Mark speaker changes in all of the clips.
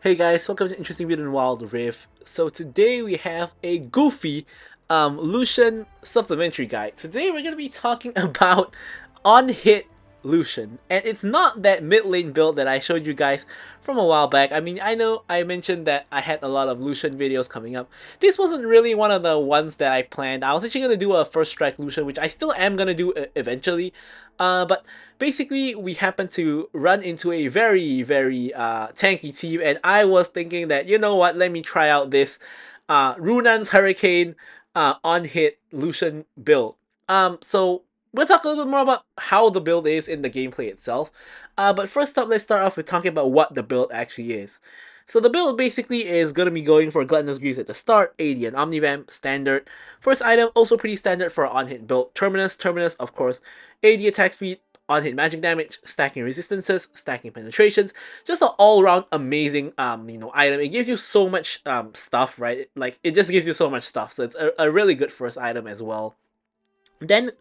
Speaker 1: Hey guys, welcome to Interesting Weird and Wild Rift. So today we have a goofy Lucian supplementary guide. Today we're going to be talking about on-hit Lucian. And it's not that mid lane build that I showed you guys from a while back. I mean, I know I mentioned that I had a lot of Lucian videos coming up. This wasn't really one of the ones that I planned. I was actually going to do a first strike Lucian, which I still am going to do eventually. But basically, we happened to run into a very tanky team, and I was thinking that, you know what, let me try out this RUNAANS Hurricane on-hit Lucian build. So we'll talk a little bit more about how the build is in the gameplay itself. But first up, let's start off with talking about what the build actually is. So the build basically is going to be going for Gluttonous Greaves at the start, AD and Omnivamp, standard. First item, also pretty standard for an on-hit build. Terminus, of course, AD attack speed, on-hit magic damage, stacking resistances, stacking penetrations, just an all-around amazing item. It gives you so much stuff, right? Like, it just gives you so much stuff, so it's a really good first item as well. Then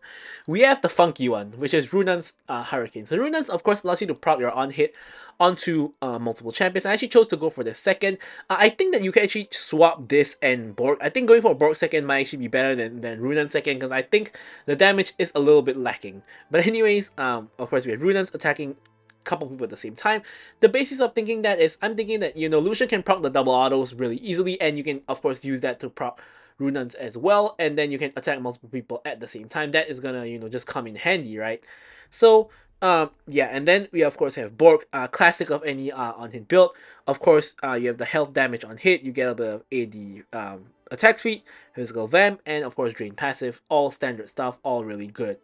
Speaker 1: we have the funky one, which is RUNAANS Hurricane. So RUNAANS, of course, allows you to proc your on-hit onto multiple champions. I actually chose to go for the second. I think that you can actually swap this and Borg. I think going for Borg second might actually be better than RUNAANS second, because I think the damage is a little bit lacking. But anyways, of course, we have RUNAANS attacking couple people at the same time. The basis of thinking that is, I'm thinking that, Lucian can proc the double autos really easily, and you can, of course, use that to proc RUNAANS as well, and then you can attack multiple people at the same time. That is gonna, just come in handy, right? So, yeah, and then we of course have Borg, classic of any on-hit build. Of course, you have the health damage on hit, you get a bit of AD attack speed, physical vamp, and of course drain passive. All standard stuff, all really good.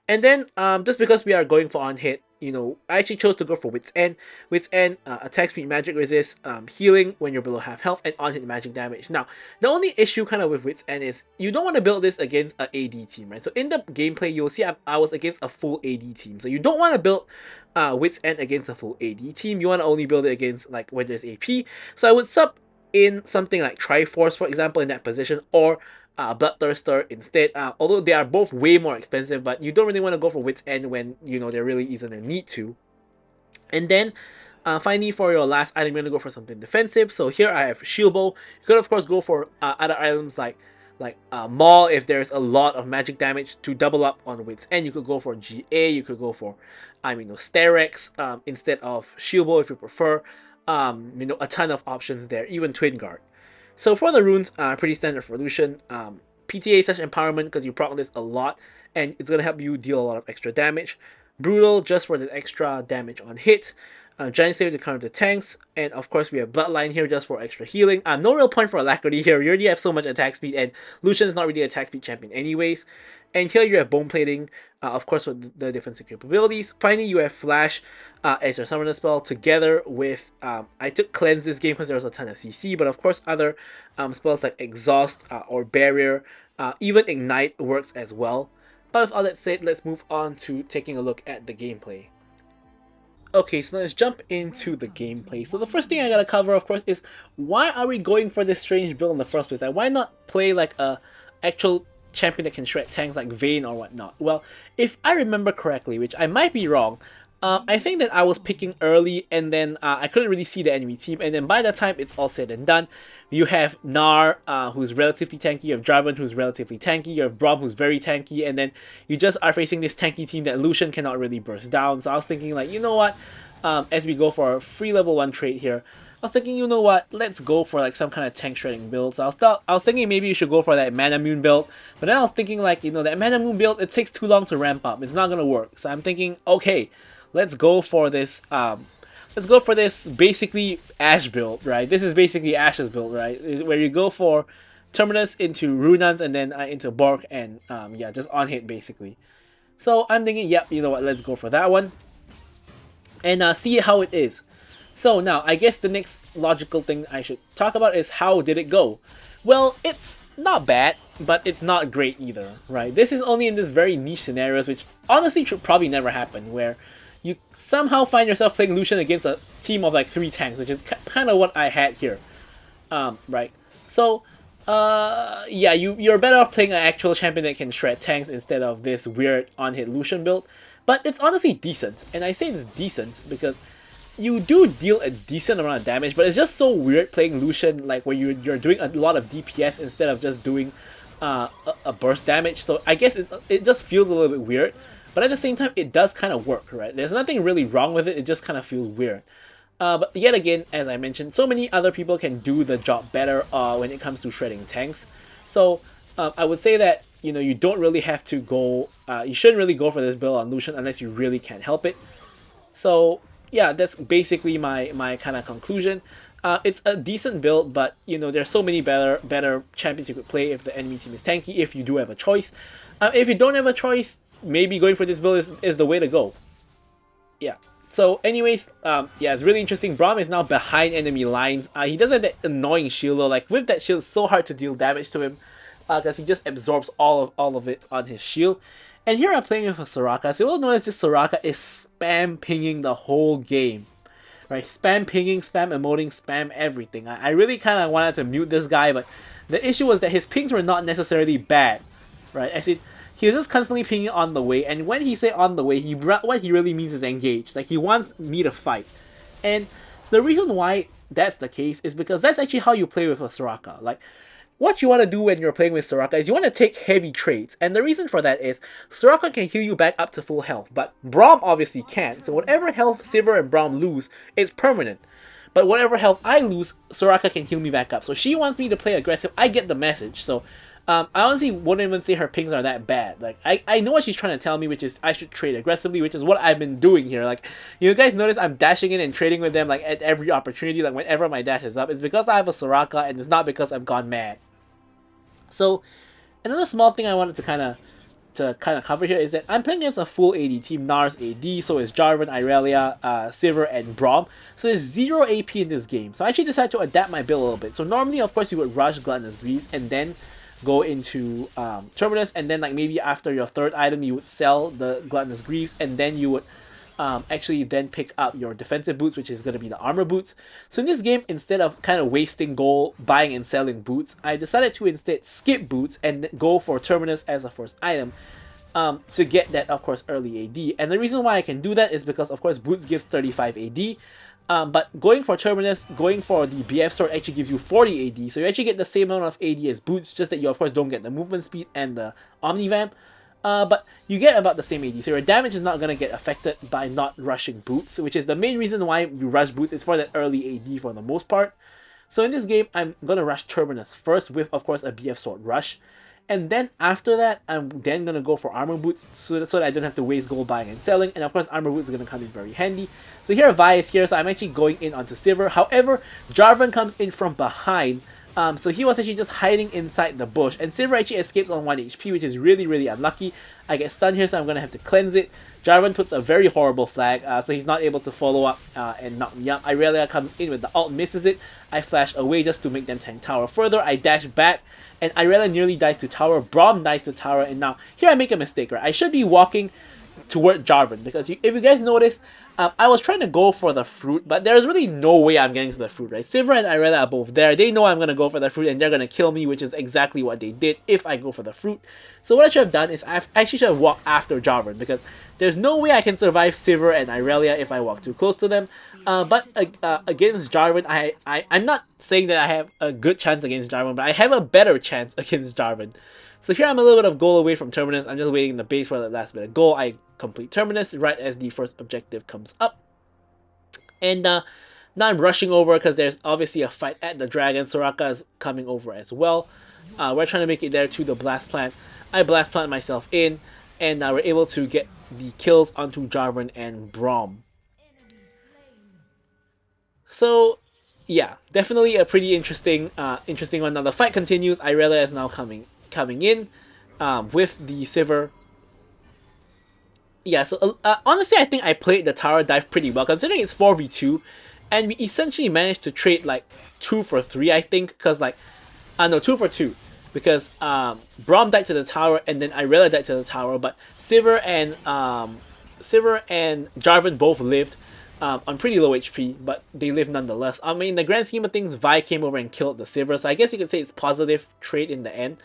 Speaker 1: And then, just because we are going for on-hit, I actually chose to go for Wit's End. Wit's End, attack speed, magic resist, healing when you're below half health, and on-hit magic damage. Now, the only issue kind of with Wit's End is you don't want to build this against an AD team, right? So in the gameplay, you'll see I was against a full AD team. So you don't want to build Wit's End against a full AD team. You want to only build it against, like, when there's AP. So I would sub in something like Triforce, for example, in that position, or Bloodthirster instead. Although they are both way more expensive, but you don't really want to go for Wit's End when, there really isn't a need to. And then, finally, for your last item, you're going to go for something defensive. So here I have Shield Bow. You could, of course, go for other items like Maul if there's a lot of magic damage to double up on Wit's End. You could go for GA, you could go for, Sterex instead of Shield Bow if you prefer. A ton of options there, even Twin Guard. So for the runes, pretty standard for Lucian. PTA such empowerment because you proc this a lot, and it's gonna help you deal a lot of extra damage. Brutal just for the extra damage on hit. Giant Saber to counter the tanks, and of course we have Bloodline here just for extra healing. No real point for Alacrity here. You already have so much attack speed, and Lucian is not really an attack speed champion anyways. And here you have Bone Plating, of course with the defensive capabilities. Finally, you have Flash as your summoner spell together with, I took Cleanse this game because there was a ton of CC, but of course other spells like Exhaust or Barrier, even Ignite works as well. But with all that said, let's move on to taking a look at the gameplay. Okay, so let's jump into the gameplay. So the first thing I gotta cover, of course, is why are we going for this strange build in the first place? Like, why not play like a actual champion that can shred tanks like Vayne or whatnot? Well, if I remember correctly, which I might be wrong, I think that I was picking early, and then I couldn't really see the enemy team, and then by the time it's all said and done, you have Gnar, who's relatively tanky, you have Draven, who's relatively tanky, you have Braum, who's very tanky, and then you just are facing this tanky team that Lucian cannot really burst down. So I was thinking, like, you know what, as we go for a free level 1 trait here, I was thinking, you know what, let's go for like some kind of tank shredding build. So I was thinking maybe you should go for that Mana Moon build, but then I was thinking, like, that Mana Moon build, it takes too long to ramp up, it's not gonna work. So I'm thinking, okay, let's go for this basically Ashe build, right? This is basically Ashe's build, right? Where you go for Terminus into RUNAANS and then into Borg and yeah, just on hit basically. So I'm thinking, yep, you know what, let's go for that one and see how it is. So now I guess the next logical thing I should talk about is how did it go? Well, it's not bad, but it's not great either, right? This is only in this very niche scenarios, which honestly should probably never happen, where you somehow find yourself playing Lucian against a team of like 3 tanks, which is kind of what I had here, right? So, yeah, you're better off playing an actual champion that can shred tanks instead of this weird on-hit Lucian build. But it's honestly decent, and I say it's decent because you do deal a decent amount of damage, but it's just so weird playing Lucian, like where you're doing a lot of DPS instead of just doing a burst damage. So I guess it just feels a little bit weird, but at the same time it does kind of work, right? There's nothing really wrong with it, it just kind of feels weird. But yet again, as I mentioned, so many other people can do the job better when it comes to shredding tanks. So I would say that, you know, you don't really have to go, you shouldn't really go for this build on Lucian unless you really can't help it. So yeah, that's basically my kind of conclusion. It's a decent build, but you know, there's so many better champions you could play if the enemy team is tanky, if you do have a choice. If you don't have a choice, maybe going for this build is the way to go. Yeah. So anyways, yeah, it's really interesting. Braum is now behind enemy lines. He does have that annoying shield though. Like with that shield, it's so hard to deal damage to him because he just absorbs all of it on his shield. And here I'm playing with a Soraka. So you'll notice this Soraka is spam pinging the whole game. Right? Spam pinging, spam emoting, spam everything. I really kind of wanted to mute this guy, but the issue was that his pings were not necessarily bad. Right? As he was just constantly pinging on the way, and when he say on the way, what he really means is engaged. Like he wants me to fight. And the reason why that's the case is because that's actually how you play with a Soraka. Like, what you want to do when you're playing with Soraka is you want to take heavy trades, and the reason for that is Soraka can heal you back up to full health, but Braum obviously can't, so whatever health Sivir and Braum lose, it's permanent. But whatever health I lose, Soraka can heal me back up. So she wants me to play aggressive, I get the message. So I honestly wouldn't even say her pings are that bad. Like I know what she's trying to tell me, which is I should trade aggressively, which is what I've been doing here. Like, you guys notice I'm dashing in and trading with them like at every opportunity, like whenever my dash is up. It's because I have a Soraka, and it's not because I've gone mad. So another small thing I wanted to kind of cover here is that I'm playing against a full AD team. Nars AD, so is Jarvan, Irelia, Sivir, and Braum. So there's 0 AP in this game. So I actually decided to adapt my build a little bit. So normally, of course, you would rush Gluttonous Greaves and then go into Terminus, and then like maybe after your third item you would sell the Gluttonous Greaves, and then you would actually then pick up your defensive boots, which is going to be the armor boots. So in this game, instead of kind of wasting gold buying and selling boots, I decided to instead skip boots and go for Terminus as a first item to get that, of course, early AD. And the reason why I can do that is because, of course, boots gives 35 AD. But going for Terminus, going for the BF sword actually gives you 40 AD. So you actually get the same amount of AD as boots, just that you, of course, don't get the movement speed and the Omnivamp. But you get about the same AD, so your damage is not going to get affected by not rushing boots, which is the main reason why you rush boots. It's for that early AD for the most part. So in this game, I'm going to rush Terminus first with, of course, a BF sword rush. And then after that, I'm then going to go for armor boots so that I don't have to waste gold buying and selling. And of course, armor boots are going to come in very handy. So here, Vi is here, so I'm actually going in onto Sivir. However, Jarvan comes in from behind. So he was actually just hiding inside the bush, and Sivir actually escapes on 1 HP, which is really unlucky. I get stunned here, so I'm going to have to cleanse it. Jarvan puts a very horrible flag, so he's not able to follow up and knock me up. Irelia comes in with the ult, misses it. I flash away just to make them tank tower further. I dash back, and Irelia nearly dies to tower. Braum dies to tower, and now here I make a mistake, right? I should be walking toward Jarvan, because if you guys notice, I was trying to go for the fruit, but there's really no way I'm getting to the fruit, right? Sivir and Irelia are both there. They know I'm going to go for the fruit, and they're going to kill me, which is exactly what they did if I go for the fruit. So what I should have done is I actually should have walked after Jarvan, because there's no way I can survive Sivir and Irelia if I walk too close to them. But against Jarvan, I'm not saying that I have a good chance against Jarvan, but I have a better chance against Jarvan. So here I'm a little bit of gold away from Terminus. I'm just waiting in the base for the last bit of gold. I complete Terminus right as the first objective comes up. And now I'm rushing over because there's obviously a fight at the dragon. Soraka is coming over as well. We're trying to make it there to the blast plant. I blast plant myself in, and we're able to get the kills onto Jarvan and Braum. So yeah, definitely a pretty interesting one. Now the fight continues. Irelia is now coming in with the Sivir. Yeah, so honestly, I think I played the tower dive pretty well, considering it's 4v2, and we essentially managed to trade like 2 for 3, I think, because like, no, 2 for 2, because Braum died to the tower, and then Irelia died to the tower, but Sivir and Jarvan both lived on pretty low HP, but they lived nonetheless. I mean, in the grand scheme of things, Vi came over and killed the Sivir, so I guess you could say it's positive trade in the end.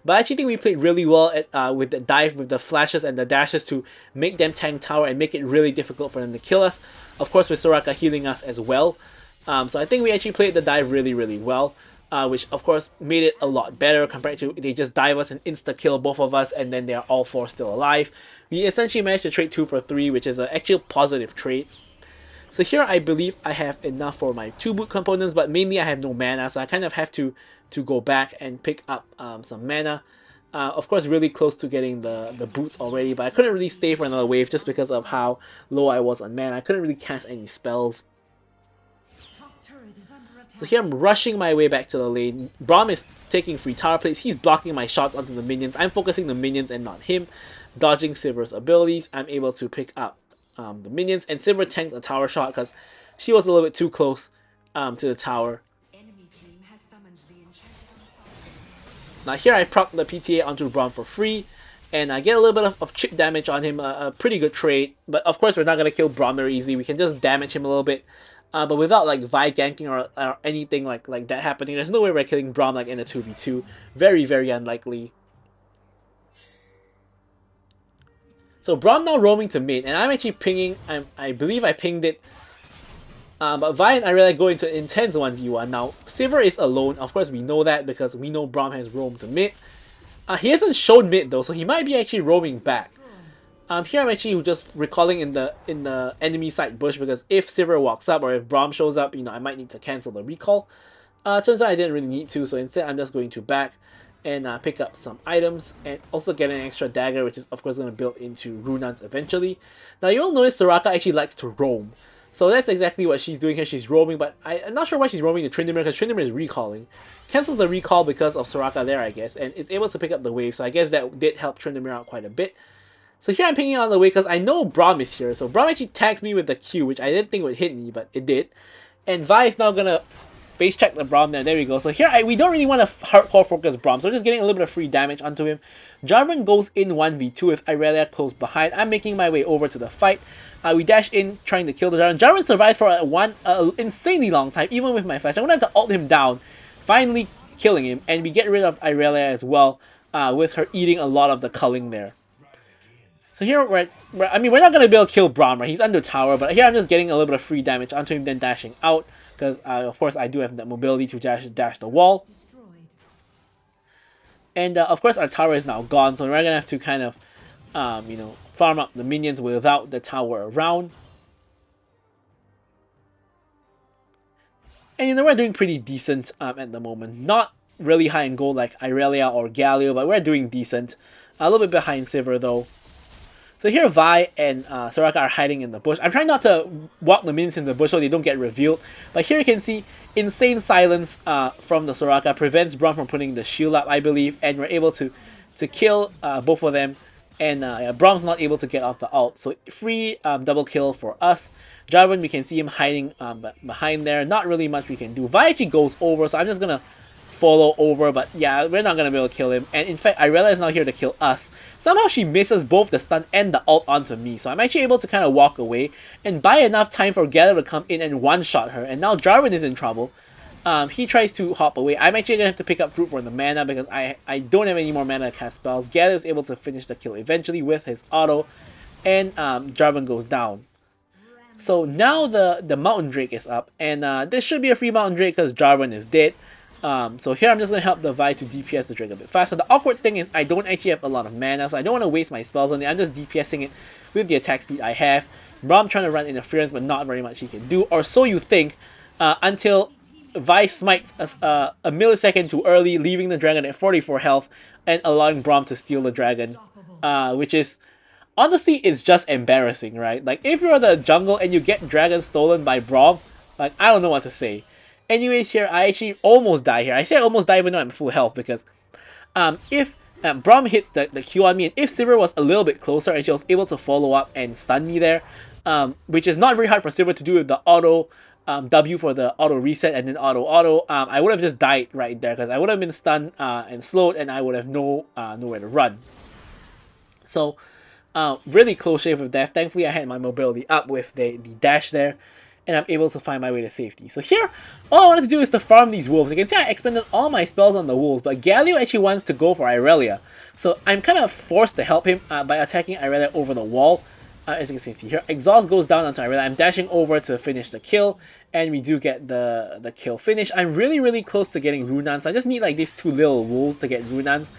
Speaker 1: But I actually think we played really well at, with the dive, with the flashes and the dashes to make them tank tower and make it really difficult for them to kill us. Of course, with Soraka healing us as well. So I think we actually played the dive really, really well. Which of course made it a lot better compared to they just dive us and insta-kill both of us and then they are all four still alive. We essentially managed to trade 2 for 3, which is an actual positive trade. So here I believe I have enough for my 2 boot components, but mainly I have no mana, so I kind of have to go back and pick up some mana. Of course, really close to getting the boots already, but I couldn't really stay for another wave just because of how low I was on mana. I couldn't really cast any spells. So here I'm rushing my way back to the lane. Braum is taking free tower plates. He's blocking my shots onto the minions. I'm focusing the minions and not him. Dodging Sivir's abilities, I'm able to pick up the minions. And Sivir tanks a tower shot because she was a little bit too close to the tower. Now here I proc the PTA onto Braum for free. And I get a little bit of chip damage on him. A pretty good trade. But of course we're not going to kill Braum very easily. We can just damage him a little bit. But without like Vi ganking or anything like that happening, there's no way we're killing Braum like in a 2v2. Very, very unlikely. So Braum now roaming to mid, and I'm actually pinging, I believe I pinged it. But Vi and Irelia go into intense 1v1. Now, Sivir is alone, of course we know that because we know Braum has roamed to mid. He hasn't shown mid though, so he might be actually roaming back. Here I'm actually just recalling in the enemy side bush because if Sivir walks up or if Braum shows up, you know, I might need to cancel the recall. Turns out I didn't really need to, so instead I'm just going to back and pick up some items and also get an extra dagger, which is of course going to build into RUNAANS eventually. Now you'll notice Soraka actually likes to roam. So that's exactly what she's doing here. She's roaming, but I'm not sure why she's roaming to Tryndamere because Tryndamere is recalling. Cancels the recall because of Soraka there, I guess, and is able to pick up the wave, so I guess that did help Tryndamere out quite a bit. So here I'm pinging on the way because I know Braum is here. So Braum actually tags me with the Q, which I didn't think would hit me, but it did. And Vi is now gonna face check the Braum there. There we go. So here we don't really want to hardcore focus Braum, so we're just getting a little bit of free damage onto him. Jarvan goes in 1v2 with Irelia close behind. I'm making my way over to the fight. We dash in trying to kill the Jarvan. Jarvan survives for a insanely long time, even with my flash. I'm gonna have to ult him down, finally killing him, and we get rid of Irelia as well, with her eating a lot of the culling there. So here, we're not going to be able to kill Braum, right? He's under tower, but here I'm just getting a little bit of free damage onto him, then dashing out. Because, of course, I do have that mobility to dash the wall. And, of course, our tower is now gone, so we're going to have to kind of, you know, farm up the minions without the tower around. And, you know, we're doing pretty decent at the moment. Not really high in gold like Irelia or Galio, but we're doing decent. A little bit behind Sivir, though. So here Vi and Soraka are hiding in the bush. I'm trying not to walk the minions in the bush so they don't get revealed. But here you can see insane silence from the Soraka prevents Braum from putting the shield up, I believe. And we're able to kill both of them. And Braum's not able to get off the ult. So free double kill for us. Jarvan, we can see him hiding behind there. Not really much we can do. Vi actually goes over, so I'm just going to follow over, but yeah, we're not gonna be able to kill him. And in fact, Irelia is now here to kill us. Somehow she misses both the stun and the ult onto me, so I'm actually able to kind of walk away and buy enough time for Galio to come in and one-shot her. And now Jarvan is in trouble. He tries to hop away. I'm actually gonna have to pick up fruit for the mana because I don't have any more mana to cast spells. Galio is able to finish the kill eventually with his auto, and Jarvan goes down. So now the Mountain Drake is up, and this should be a free Mountain Drake because Jarvan is dead. So here I'm just going to help the Vi to DPS the Drake a bit faster. The awkward thing is I don't actually have a lot of mana, so I don't want to waste my spells on it. I'm just DPSing it with the attack speed I have. Braum trying to run interference, but not very much he can do, or so you think, until Vi smites a millisecond too early, leaving the dragon at 44 health and allowing Braum to steal the dragon, which is, honestly, it's just embarrassing, right? Like, if you're the jungle and you get dragon stolen by Braum, like, I don't know what to say. Anyways, here, I actually almost die here. I say I almost die even though I'm full health because if Braum hits the Q on me, and if Sivir was a little bit closer and she was able to follow up and stun me there, which is not very hard for Sivir to do with the auto W for the auto reset and then auto, I would have just died right there because I would have been stunned and slowed and I would have nowhere to run. So, really close shave of death. Thankfully, I had my mobility up with the dash there. and I'm able to find my way to safety. So here, all I wanted to do is to farm these wolves. You can see I expended all my spells on the wolves, but Galio actually wants to go for Irelia. So I'm kind of forced to help him by attacking Irelia over the wall. As you can see here, exhaust goes down onto Irelia. I'm dashing over to finish the kill, and we do get the kill finish. I'm really close to getting RUNAANS. I just need like these 2 little wolves to get RUNAANS.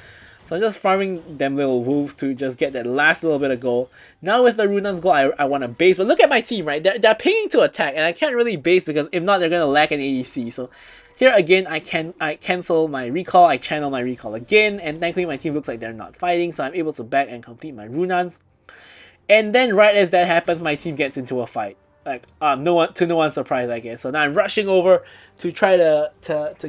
Speaker 1: So I'm just farming them little wolves to just get that last little bit of gold. Now with the RUNAANS gold, I want to base. But look at my team, right? They're pinging to attack, and I can't really base because if not, they're going to lack an ADC. So here again, I cancel my recall, I channel my recall again, and thankfully my team looks like they're not fighting, so I'm able to back and complete my RUNAANS. And then right as that happens, my team gets into a fight. Like no one's surprise, I guess. So now I'm rushing over to try to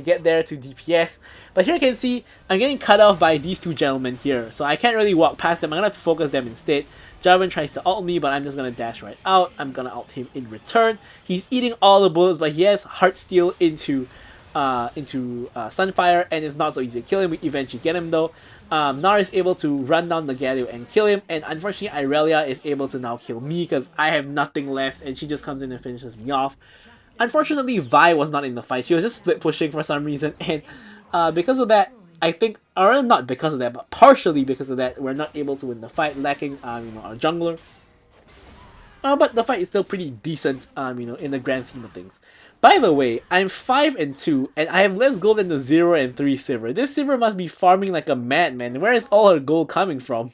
Speaker 1: get there to DPS. But here you can see I'm getting cut off by these 2 gentlemen here. So I can't really walk past them. I'm gonna have to focus them instead. Jarvan tries to ult me, but I'm just gonna dash right out. I'm gonna ult him in return. He's eating all the bullets, but he has Heartsteel into Sunfire, and it's not so easy to kill him. We eventually get him though. Nar is able to run down the Galio and kill him, and unfortunately Irelia is able to now kill me because I have nothing left, and she just comes in and finishes me off. Unfortunately, Vi was not in the fight. She was just split pushing for some reason, and because of that, I think, or not because of that, but partially because of that, we're not able to win the fight, lacking our jungler. But the fight is still pretty decent, in the grand scheme of things. By the way, I'm 5-2, and I have less gold than the 0-3 Sivir. This Sivir must be farming like a madman. Where is all her gold coming from?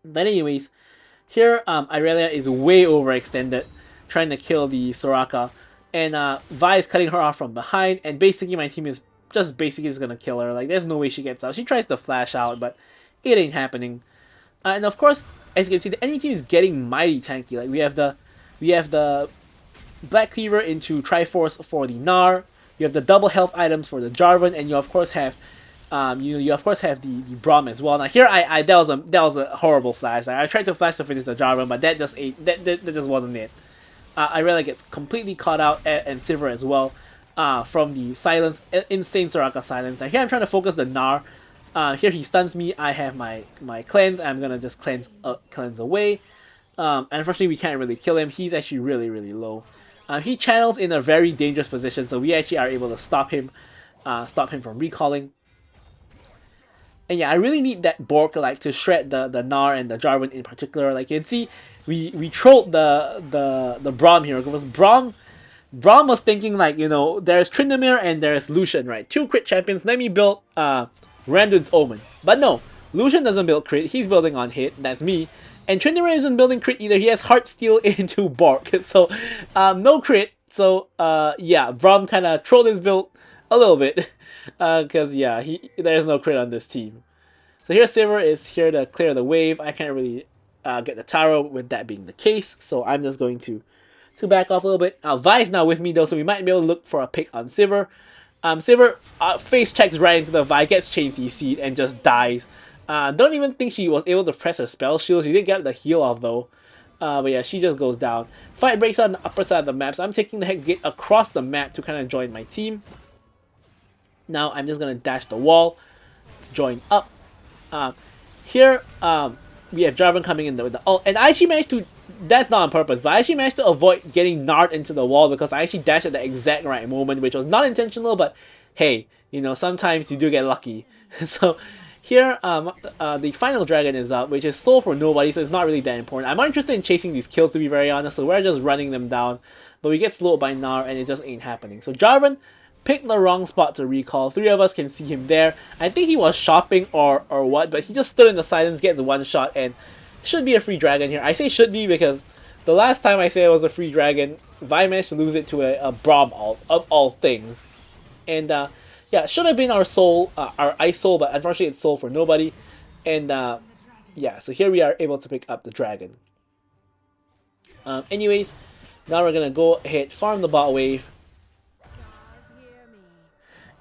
Speaker 1: But anyways, here Irelia is way overextended, trying to kill the Soraka, and Vi is cutting her off from behind, and basically my team is just gonna kill her. Like, there's no way she gets out. She tries to flash out, but it ain't happening. And of course, as you can see, the enemy team is getting mighty tanky. Like, we have the Black Cleaver into Triforce for the Gnar. You have the double health items for the Jarvan, and you of course have the Braum as well. Now here that was a horrible flash. Like, I tried to flash to finish the Jarvan, but that just wasn't it. Irelia gets completely caught out, and Sivir as well, from the silence, insane Soraka silence. Now here I'm trying to focus the Gnar. Here he stuns me. I have my cleanse. I'm gonna just cleanse away. And unfortunately we can't really kill him. He's actually really low. He channels in a very dangerous position, so we actually are able to stop him from recalling. And yeah, I really need that Bork like to shred the Gnar and the Jarvan in particular. Like, you can see, we trolled the Braum here because Braum was thinking, like, there's Tryndamere and there's Lucian, right? 2 crit champions. Let me build Randuin's Omen. But no, Lucian doesn't build crit. He's building on hit. That's me. And Tryndamere isn't building crit either. He has Heartsteel into Bork. So, no crit. So, yeah, Braum kind of trolled his build a little bit. Because, yeah, there's no crit on this team. So here Sivir is here to clear the wave. I can't really get the tower with that being the case. So I'm just going to back off a little bit. Vi is now with me though, so we might be able to look for a pick on Sivir. Sivir face checks right into the Vi, gets chain CC'd, and just dies. Don't even think she was able to press her spell shield. She did get the heal off though. But yeah, she just goes down. Fight breaks out on the upper side of the map, so I'm taking the Hex Gate across the map to kind of join my team. Now I'm just going to dash the wall, join up. Here we have Jarvan coming in with the ult, and I actually managed to, that's not on purpose, but I actually managed to avoid getting gnarred into the wall because I actually dashed at the exact right moment, which was not intentional, but hey, sometimes you do get lucky. So here, the final dragon is up, which is soul for nobody, so it's not really that important. I'm not interested in chasing these kills, to be very honest, so we're just running them down. But we get slowed by Gnar, and it just ain't happening. So Jarvan picked the wrong spot to recall. 3 of us can see him there. I think he was shopping or what, but he just stood in the silence, gets one shot, and should be a free dragon here. I say should be because the last time I said it was a free dragon, Vi managed to lose it to a Braum ult, of all things. And yeah, should have been our soul, our ice soul, but unfortunately it's soul for nobody. And yeah, so here we are able to pick up the dragon. Anyways, now we're gonna go ahead, farm the bot wave.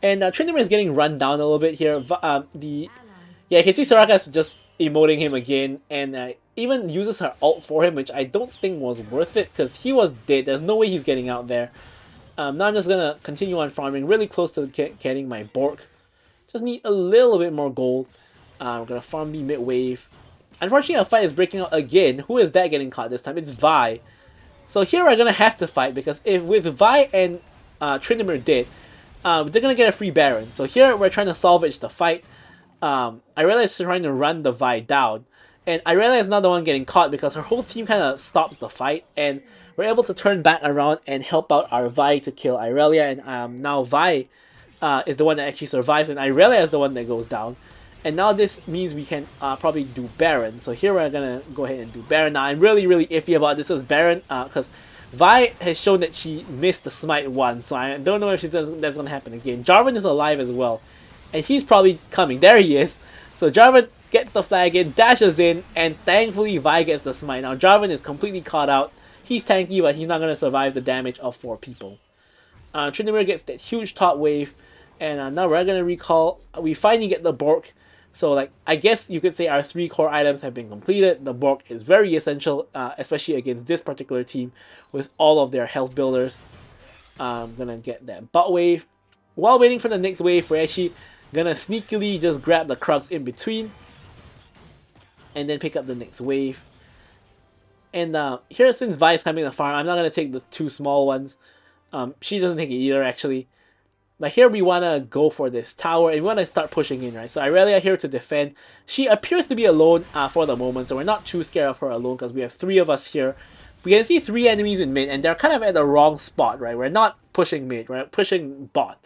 Speaker 1: And Tryndamere is getting run down a little bit here. Yeah, you can see Soraka's just emoting him again, and even uses her ult for him, which I don't think was worth it, because he was dead. There's no way he's getting out there. Now I'm just going to continue on farming, really close to getting my Bork. Just need a little bit more gold. I'm going to farm the mid-wave. Unfortunately, a fight is breaking out again. Who is that getting caught this time? It's Vi. So here we're gonna have to fight, because if with Vi and Tryndamere dead, they're gonna get a free Baron. So here we're trying to salvage the fight. I realize she's trying to run the Vi down, and I realize now the one getting caught because her whole team kind of stops the fight, and we're able to turn back around and help out our Vi to kill Irelia, and now Vi is the one that actually survives, and Irelia is the one that goes down. And now this means we can probably do Baron. So here we're gonna go ahead and do Baron. Now I'm really iffy about this as Baron, because Vi has shown that she missed the smite once, so I don't know if that's gonna happen again. Jarvan is alive as well, and he's probably coming. There he is. So Jarvan gets the flag in, dashes in, and thankfully Vi gets the smite. Now Jarvan is completely caught out. He's tanky, but he's not gonna survive the damage of 4 people. Tryndamere gets that huge top wave, and now we're gonna recall. We finally get the Bork. So like, I guess you could say our 3 core items have been completed. The Bork is very essential, especially against this particular team with all of their health builders. I'm gonna get that butt wave. While waiting for the next wave, we're actually gonna sneakily just grab the Krugs in between and then pick up the next wave. And here, since Vi is coming to farm, I'm not gonna take the 2 small ones. She doesn't take it either, actually. But here we want to go for this tower, and we want to start pushing in, right? So Irelia here to defend. She appears to be alone for the moment, so we're not too scared of her alone because we have 3 of us here. We can see 3 enemies in mid, and they're kind of at the wrong spot, right? We're not pushing mid, we're pushing bot.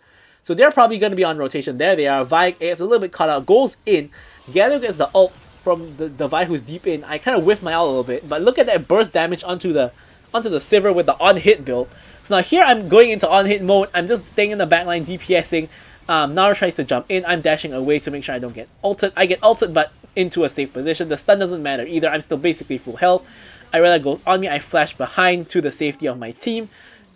Speaker 1: So they're probably going to be on rotation. There they are. Vi gets a little bit caught out, goes in. Galio gets the ult from the Vi who's deep in. I kind of whiffed my ult a little bit, but look at that burst damage onto the Sivir with the on-hit build. So now here I'm going into on-hit mode. I'm just staying in the backline DPSing. Nara tries to jump in. I'm dashing away to make sure I don't get ulted. I get ulted, but into a safe position. The stun doesn't matter either. I'm still basically full health. Irelia goes on me. I flash behind to the safety of my team,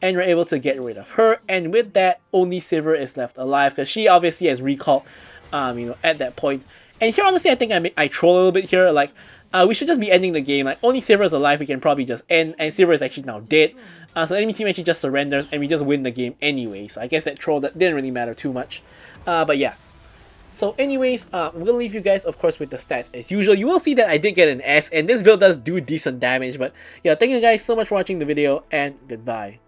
Speaker 1: and we're able to get rid of her. And with that, only Sivir is left alive because she obviously has recalled, at that point. And here, honestly, I think I troll a little bit here. Like, we should just be ending the game. Like, only Sivir is alive. We can probably just end, and Sivir is actually now dead. So enemy team actually just surrenders, and we just win the game anyway. So I guess that troll that didn't really matter too much. But yeah. So anyways, I'm going to leave you guys, of course, with the stats as usual. You will see that I did get an S, and this build does do decent damage. But yeah, thank you guys so much for watching the video, and goodbye.